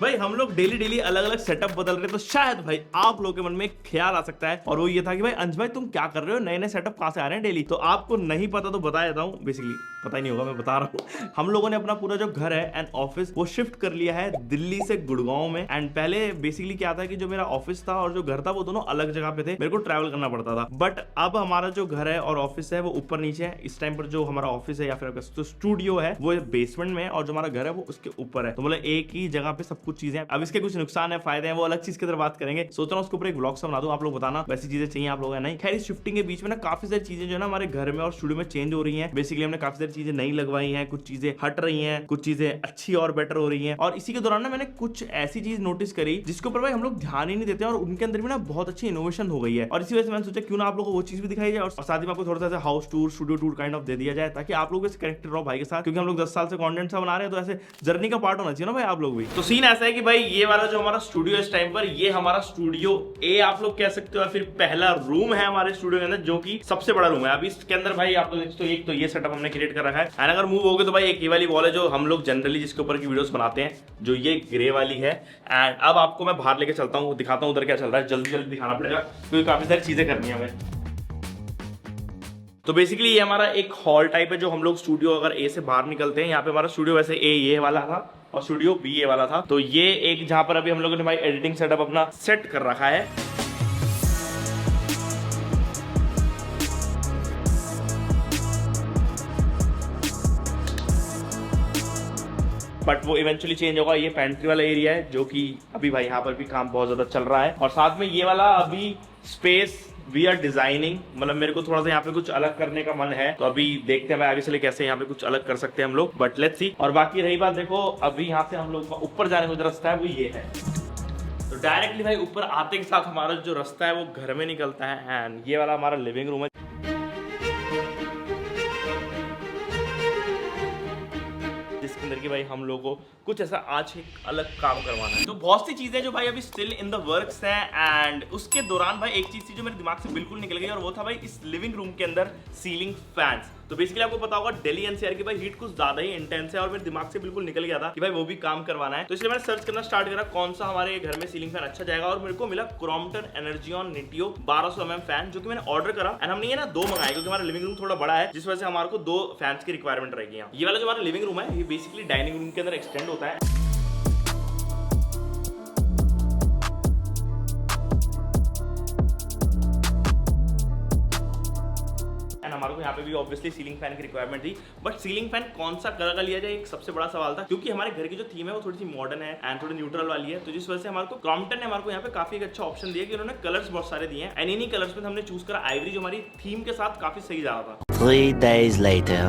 भाई हम लोग डेली डेली अलग अलग सेटअप बदल रहे हैं, तो शायद भाई आप लोगों के मन में एक ख्याल आ सकता है, और वो ये था कि भाई अंश भाई तुम क्या कर रहे हो, नए नए सेटअप कहां से आ रहे हैं डेली। तो आपको नहीं पता तो बता देता हूं, बेसिकली पता ही नहीं होगा, मैं बता रहा हूं। हम लोगों ने अपना पूरा जो घर है एंड ऑफिस वो शिफ्ट कर लिया है दिल्ली से गुड़गांव में। एंड पहले बेसिकली क्या था कि जो मेरा ऑफिस था और जो घर था वो दोनों अलग जगह पे थे, मेरे को ट्रैवल करना पड़ता था। बट अब हमारा जो घर है और ऑफिस है वो ऊपर नीचे है। इस टाइम पर जो हमारा ऑफिस है या फिर जो स्टूडियो है वो बेसमेंट में है, और जो हमारा घर है वो उसके ऊपर है। तो मतलब एक ही जगह पे सब कुछ चीजें। अब इसके कुछ नुकसान है, फायदे हैं, वो अलग चीज की तरफ बात करेंगे। सोच रहा हूं उसके ऊपर एक व्लॉग सा बना दूं, आप लोग बताना वैसी चीजें चाहिए आप लोग है नहीं। खैर इस शिफ्टिंग के बीच में ना काफी सारी चीजें जो है ना हमारे घर में और स्टूडियो में चेंज हो रही हैं। बेसिकली हमने काफी सारी चीजें नई लगवाई हैं, कुछ चीजें हट रही हैं, कुछ चीजें अच्छी और बेटर हो रही हैं। और इसी के दौरान ना मैंने कुछ ऐसी चीज नोटिस करी जिसके ऊपर भाई हम लोग ध्यान ही नहीं देते, और उनके अंदर भी ना बहुत अच्छी इनोवेशन हो गई है। और इसी वजह से मैंने सोचा क्यों ना आप लोगों को वो चीज भी दिखाई जाए, और साथ ही में आपको थोड़ा सा house tour, studio tour kind of दे दिया जाए, ताकि आप लोग कनेक्टेड रहो भाई के साथ, क्योंकि हम लोग 10 साल से कंटेंट सा बना रहे हैं, तो ऐसे जर्नी का पार्ट होना चाहिए ना भाई आप लोग भी। तो सीन ऐसा है कि भाई ये वाला जो हमारा स्टूडियो इस टाइम पर, ये हमारा स्टूडियो ए आप लोग कह सकते हो, फिर पहला रूम है हमारे स्टूडियो के अंदर, जो कि सबसे बड़ा रूम है। अभी इसके अंदर भाई आप लोग तो एक तो ये सेटअप हमने क्रिएट कर रखा है, एंड अगर मूव हो गए तो भाई एक ये वाली वॉल है जो हम लोग जनरली जिसके ऊपर की वीडियोस बनाते हैं, जो ये ग्रे वाली है। एंड अब आपको मैं बाहर लेके चलता हूँ, दिखाता हूँ उधर क्या चल रहा है, जल्दी जल्दी दिखाना पड़ेगा क्योंकि काफी सारी चीजें करनी है हमें। तो बेसिकली ये हमारा एक हॉल टाइप है, जो हम लोग स्टूडियो अगर ए से बाहर निकलते हैं, यहाँ पे हमारा स्टूडियो वैसे ए ये वाला था और स्टूडियो बी ये वाला था। तो ये एक जहां पर अभी हम लोगों ने भाई एडिटिंग सेटअप अपना सेट कर रखा है। बट वो इवेंचुअली चेंज होगा। ये पेंट्री वाला एरिया है जो कि अभी भाई यहाँ पर भी काम बहुत ज्यादा चल रहा है, और साथ में ये वाला अभी स्पेस वी आर डिजाइनिंग, मतलब मेरे को थोड़ा सा यहाँ पे कुछ अलग करने का मन है, तो अभी देखते हैं भाई आगे चले कैसे यहाँ पे कुछ अलग कर सकते हैं हम लोग, बट लेट्स सी। और बाकी रही बात, देखो अभी यहाँ से हम लोग ऊपर जाने का जो रास्ता है वो ये है। तो डायरेक्टली भाई ऊपर आते के साथ हमारा जो रास्ता है वो घर में निकलता है, एंड ये वाला हमारा लिविंग रूम है जिसके अंदर की भाई हम लोगों को कुछ ऐसा आज एक अलग काम करवाना है। तो बहुत सी चीजें जो भाई अभी स्टिल इन द वर्क्स है, एंड उसके दौरान भाई एक चीज थी जो मेरे दिमाग से बिल्कुल निकल गई, और वो था भाई इस लिविंग रूम के अंदर सीलिंग फैंस। तो बेसिकली आपको पता होगा दिल्ली एनसीआर की भाई हीट कुछ ज्यादा ही इंटेंस है, और मेरे दिमाग से बिल्कुल निकल गया था कि भाई वो भी काम करवाना है। तो इसलिए मैंने सर्च करना स्टार्ट करा कौन सा हमारे घर में सीलिंग फैन अच्छा जाएगा, और मेरे को मिला क्रॉम्पटन एनर्जियन निटियो 1200 mm फैन, जो कि मैंने ऑर्डर करा। एंड हमने ये ना 2 मंगाए क्योंकि हमारा लिविंग रूम थोड़ा बड़ा है, जिस वजह से हमारे को 2 फैंस की रिक्वायरमेंट रहेगी। ये वाला जो हमारा लिविंग रूम है ये बेसिकली डाइनिंग रूम के अंदर एक्सटेंड होता है। हमारे को यहाँ पे भी ऑब्वियसली सीलिंग फैन की रिक्वायरमेंट थी, बट सीलिंग फैन कौन सा कलर का लिया जाए एक सबसे बड़ा सवाल था, क्योंकि हमारे घर की जो थीम है वो थोड़ी सी मॉडर्न है एंड थोड़ी न्यूट्रल वाली है। तो जिस वजह से हमारे को क्रॉम्पटन ने हमारे को यहाँ पे काफी एक अच्छा ऑप्शन दिया कि उन्होंने कलर्स बहुत सारे दिए हैं, एंड इन्हीं कलर्स में हमने चूज करा आइवरी, जो हमारी थीम के साथ काफी सही जा रहा था। 3 days later.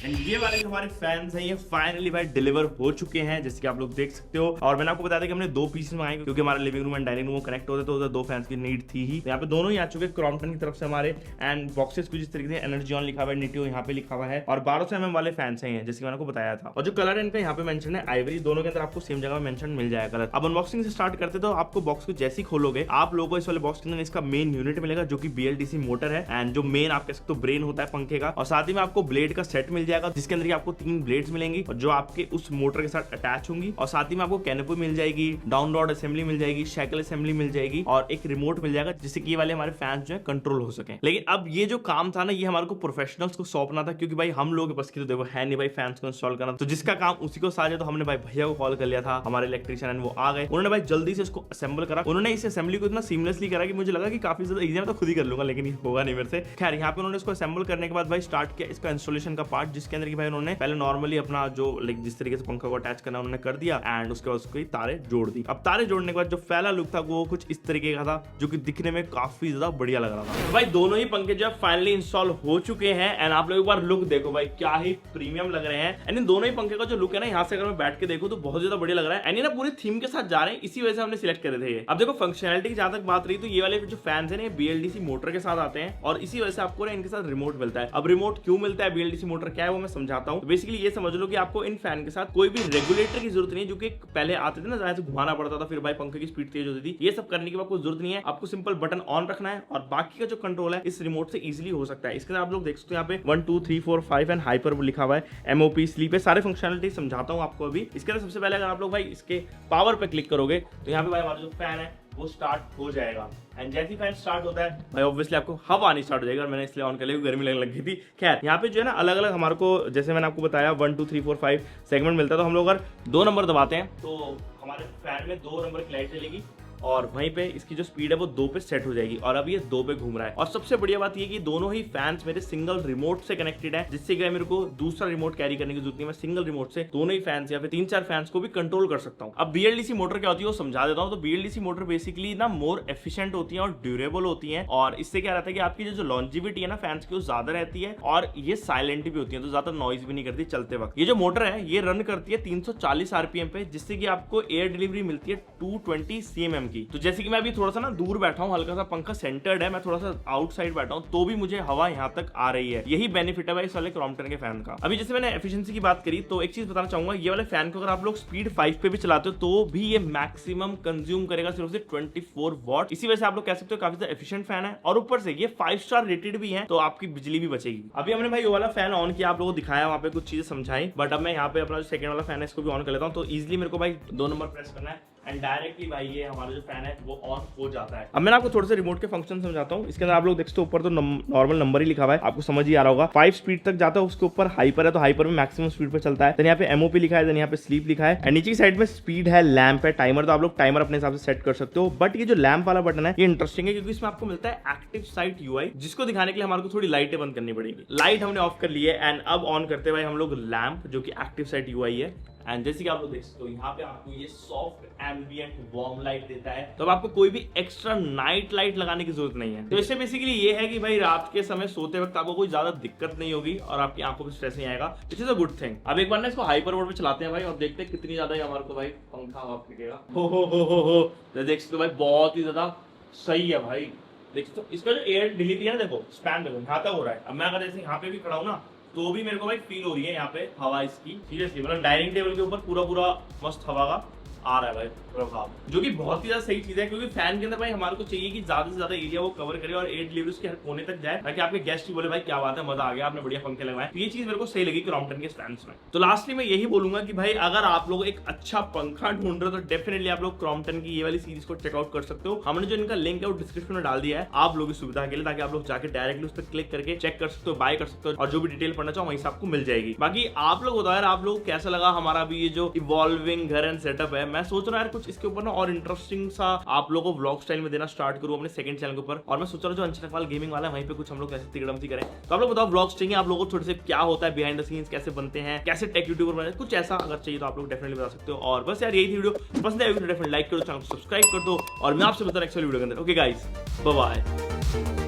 एंड ये वाले जो हमारे फैंस हैं ये फाइनली भाई डिलीवर हो चुके हैं, जैसे कि आप लोग देख सकते हो। और मैंने आपको बताया था कि हमने 2 पीस मंगाए क्योंकि हमारा living room and dining room connect होते तो उधर 2 फैंस की नीड थी ही। तो यहाँ पे दोनों ही आ चुके हैं क्रॉम्पटन की तरफ से हमारे, एंड बॉक्सेस कुछ इस तरीके से एनर्जियन लिखा हुआ है, निटियो यहाँ पे लिखा हुआ है, और 1200 mm वाले फैंस हैं जैसे मैंने आपको बताया था। और जो कलर है इनका यहाँ पे मेंशन है आइवरी, दोनों के अंदर आपको सेम जगह मेंशन मिल जाएगा कलर। अब अनबॉक्सिंग से स्टार्ट करते तो आपको बॉक्स को जैसे ही खोलोगे आप लोगों को इस वाले बॉक्स के अंदर इसका मेन यूनिट मिलेगा, जो कि BLDC मोटर है, एंड जो मेन आप कह सकते हो ब्रेन होता है पंखे का। और साथ ही में आपको ब्लेड का सेट मिल जाएगा, जिसके अंदर आपको 3 ब्लेड्स मिलेंगी और जो आपके उस मोटर के साथ अटैच होंगी। और साथ ही में आपको कैनोपी मिल जाएगी, डाउन रॉड असेंबली मिल जाएगी, शैकल असेंबली मिल जाएगी, और एक रिमोट मिल जाएगा जिससे कि ये वाले हमारे फैंस जो है कंट्रोल हो सके। लेकिन अब ये जो काम था ना ये हमारे को प्रोफेशनल्स को सौंपना था, क्योंकि भाई हम लोग के पास की तो देखो है नहीं भाई फैंस को इंस्टॉल करना, तो जिसका काम उसी को साझा। तो हमने भाई भैया को कॉल कर लिया था, हमारे इलेक्ट्रिशियन, वो आ गए, उन्होंने भाई जल्दी से इसको असेंबल करा। उन्होंने इस असेंबली को इतना सीमलेसली करा कि मुझे लगा कि काफी ज्यादा इजी है, तो खुद ही कर लूंगा, लेकिन ये होगा नहीं मेरे से। खैर यहाँ पे उन्होंने इसको असेंबल करने के बाद भाई स्टार्ट किया इसका इंस्टॉलेशन का पार्ट, जिसके अंदर की भाई उन्होंने पहले नॉर्मली अपना जो जिस तरीके से पंखा को अटैच करना उन्होंने कर दिया, एंड उसके बाद उसकी तारे जोड़ दी। अब तारे जोड़ने के बाद जो फैला लुक था वो कुछ इस तरीके का था, जो कि दिखने में काफी ज्यादा बढ़िया लग रहा था। तो भाई दोनों ही पंखे जो है फाइनली इंस्टॉल हो चुके हैं, एंड आप लोग एक बार लुक देखो भाई क्या ही प्रीमियम लग रहे हैं। एंड इन दोनों ही पंखे का जो लुक है ना यहाँ से अगर मैं बैठ के देखूं तो बहुत ज्यादा बढ़िया लग रहा है, एंड ये ना पूरी थीम के साथ जा रहे हैं, इसी वजह से हमने सिलेक्ट करे थे ये। अब देखो फंक्शनैलिटी की जहां तक बात रही तो ये वाले जो फैंस है BLDC मोटर के साथ आते हैं, और इसी वजह से आपको ना इनके साथ रिमोट मिलता है। अब रिमोट क्यों मिलता है, BLDC मोटर क्या है वो मैं समझाता हूँ। बेसिकली ये समझ लो कि आपको इन फैन के साथ कोई भी रेगुलेटर की जरूरत नहीं है, जो कि पहले आते थे ना, ऐसे घुमाना पड़ता था, फिर भाई पंखे की स्पीड तेज होती थी। ये सब करने की आपको जरूरत नहीं है, आपको सिंपल बटन ऑन रखना है और बाकी का जो कंट्रोल है इस रिमोट से इजीली हो सकता है। इसके अंदर आप लोग देख सकते हो यहाँ पे 1 2 3 4 5 एंड हाइपर लिखा हुआ है, MOP स्लीप है, सारे फंक्शनलिटी समझाता हूँ आपको अभी। इसके अंदर सबसे पहले अगर आप लोग भाई इसके पावर पे क्लिक करोगे तो यहाँ पे भाई हमारा जो फैन है वो स्टार्ट हो जाएगा। एंड जैसे ही फैन स्टार्ट होता है भाई ऑब्वियसली आपको हवा आनी स्टार्ट हो जाएगी, और मैंने इसलिए ऑन कर लिया, गर्मी लगने लगी थी। खैर यहाँ पे जो है ना अलग अलग हमारे को, जैसे मैंने आपको बताया 1 2 3 4 5 सेगमेंट मिलता है, तो हम लोग अगर 2 नंबर दबाते हैं तो हमारे फैन में 2 नंबर की लाइट चलेगी और वहीं पे इसकी जो स्पीड है वो 2 पे सेट हो जाएगी, और अब ये 2 पे घूम रहा है। और सबसे बढ़िया बात ये कि दोनों ही फैंस मेरे सिंगल रिमोट से कनेक्टेड है, जिससे कि मेरे को दूसरा रिमोट कैरी करने की जरूरत नहीं है। मैं सिंगल रिमोट से दोनों ही फैंस या फिर 3-4 फैंस को भी कंट्रोल कर सकता हूँ। अब BLDC मोटर क्या होती है वो समझा देता हूँ। तो BLDC मोटर बेसिकली ना मोर एफिशिएंट होती है और ड्यूरेबल होती है, और इससे क्या रहता है कि आपकी जो लॉन्जिविटी है ना फैंस की वो ज्यादा रहती है, और ये साइलेंट भी होती है, तो ज्यादा नॉइज भी नहीं करती चलते वक्त। ये जो मोटर है ये रन करती है 340 RPM पे, जिससे कि आपको एयर डिलीवरी मिलती है 220 cm की। तो जैसे कि मैं थोड़ा सा ना दूर बैठा हूँ, हल्का सा पंखा सेंटर्ड है, मैं थोड़ा सा आउटसाइड बैठा हूँ, तो भी मुझे हवा यहाँ तक आ रही है। यही बेनिफिट है भाई इस वाले क्रॉम्पटन के फैन का। अभी जैसे मैंने एफिशिएंसी की बात करी, तो एक चीज बताना चाहूंगा, ये वाले फैन को अगर आप लोग स्पीड 5 पे भी चलाते हो तो भी ये मैक्सिमम कंज्यूम करेगा सिर्फ 24 वॉट। इसी वजह से आप लोग कह सकते हो काफी ज्यादा एफिशिएंट फैन है, और ऊपर से ये 5 स्टार रेटेड भी है, तो आपकी बिजली भी बचेगी। अभी हमने भाई ये वाला फैन ऑन किया, आप लोगों को दिखाया, वहां पे कुछ चीजें समझाई, बट अब मैं यहाँ पे अपना जो सेकंड वाला फैन है इसको भी ऑन कर लेता हूँ। तो इजिली मेरे को भाई 2 नंबर प्रेस करना है एंड डायरेक्टली भाई ये हमारा जो फैन है वो ऑन हो जाता है। अब मैं आपको थोड़े से रिमोट के फंक्शन समझाता हूँ। इसके अंदर आप लोग देखते हो ऊपर तो नॉर्मल नंबर ही लिखा हुआ है, आपको समझ ही आ रहा होगा। 5 स्पीड तक जाता है, उसके ऊपर हाइपर है, तो हाइपर में मैक्सिमम स्पीड पे चलता है। देन यहाँ पे MOP लिखा है, देन यहाँ पे स्लीप लिखा है, एंड नीचे की साइड में स्पीड है, लैंप है, टाइमर, तो आप लोग टाइमर अपने हिसाब से सेट कर सकते हो। बट ये जो लैंप वाला बटन है ये इंटरेस्टिंग है, क्योंकि इसमें आपको मिलता है एक्टिव साइट UI, जिसको दिखाने के लिए हमारे को थोड़ी लाइटें बंद करनी पड़ेगी। लाइट हमने ऑफ कर ली है एंड अब ऑन करते भाई हम लोग लैंप, जो कि एक्टिव साइट UI है। एंड जैसे कि आप लोग देख सकते हो यहाँ पे आपको ये सॉफ्ट एम्बिएंट वार्म लाइट देता है, तो अब आपको कोई भी एक्स्ट्रा नाइट लाइट लगाने की जरूरत नहीं है। तो इससे बेसिकली ये है कि भाई रात के समय सोते वक्त आपको कोई ज्यादा दिक्कत नहीं होगी और आपकी आंखों पे स्ट्रेस नहीं आएगा, which is a good thing. अब एक बार ना इसको हाइपर मोड पे चलाते हैं भाई और देखते हैं कितनी ज्यादा हमारे को भाई पंखा हवा फेंकेगा। हो देख सकते हो भाई बहुत ही ज्यादा सही है भाई। देख सकते हो इसका जो एयर डिलीवरी है ना, देखो स्पैन देखो यहाँ तक हो रहा है। अब मैं अगर जैसे यहाँ पे भी खड़ा हूँ ना तो भी मेरे को भाई फील हो रही है यहाँ पे हवा इसकी, सीरियसली मतलब डाइनिंग टेबल के ऊपर पूरा मस्त हवा का आ रहा है भाई प्रभाव, जो कि बहुत ही ज्यादा सही चीज है, क्योंकि फैन के अंदर भाई हमारे को चाहिए कि ज्यादा से ज्यादा एरिया वो कवर करे और एयर डिलीवरी उसके हर कोने तक जाए, ताकि आपके गेस्ट ही बोले भाई क्या बात है, मजा आ गया, आपने बढ़िया पंखे लगाए। तो ये चीज मेरे को सही लगी क्रॉम्पटन के फैंस में। तो लास्टली मैं यही बोलूंगा कि भाई अगर आप लोग एक अच्छा पंखा ढूंढ रहे हो तो डेफिनेटली आप लोग क्रॉम्पटन की ये वाली सीरीज को चेकआउट कर सकते हो। हमने जो इनका लिंक है वो डिस्क्रिप्शन में डाल दिया है आप लोगों की सुविधा के लिए, ताकि आप लोग जाके डायरेक्टली उस पर क्लिक करके चेक कर सकते हो, बाय कर सकते हो, और जो भी डिटेल पढ़ना चाहो वहीं से आपको मिल जाएगी। बाकी आप लोग बताओ यार आप लोग कैसा लगा हमारा भी ये जो इवॉल्विंग घर एंड सेटअप है। मैं सोच रहा हूँ यार कुछ इसके ऊपर ना और इंटरेस्टिंग सा आप लोगों को व्लॉग स्टाइल में देना स्टार्ट करूं अपने सेकंड चैनल के ऊपर, और मैं सोच रहा हूं जो अंशनकवाल गेमिंग वाला है वहीं पे कुछ हम लोग ऐसे तिगड़मसी करें। तो आप लोग बताओ व्लॉग्स चाहिए आप लोगों को थोड़े से क्या होता है बिहाइंड द सीन्स, कैसे बनते हैं, कैसे टेक यूट्यूबर बनते हैं, कुछ ऐसा अगर चाहिए तो आप लोग डेफिनेटली बता सकते हो। और बस यार यही थी वीडियो, पसंद आई तो डेफिनेटली लाइक करो, चैनल को सब्सक्राइब कर दो, और मैं आपसे मिलता हूं नेक्स्ट वीडियो के अंदर। Okay guys, bye bye.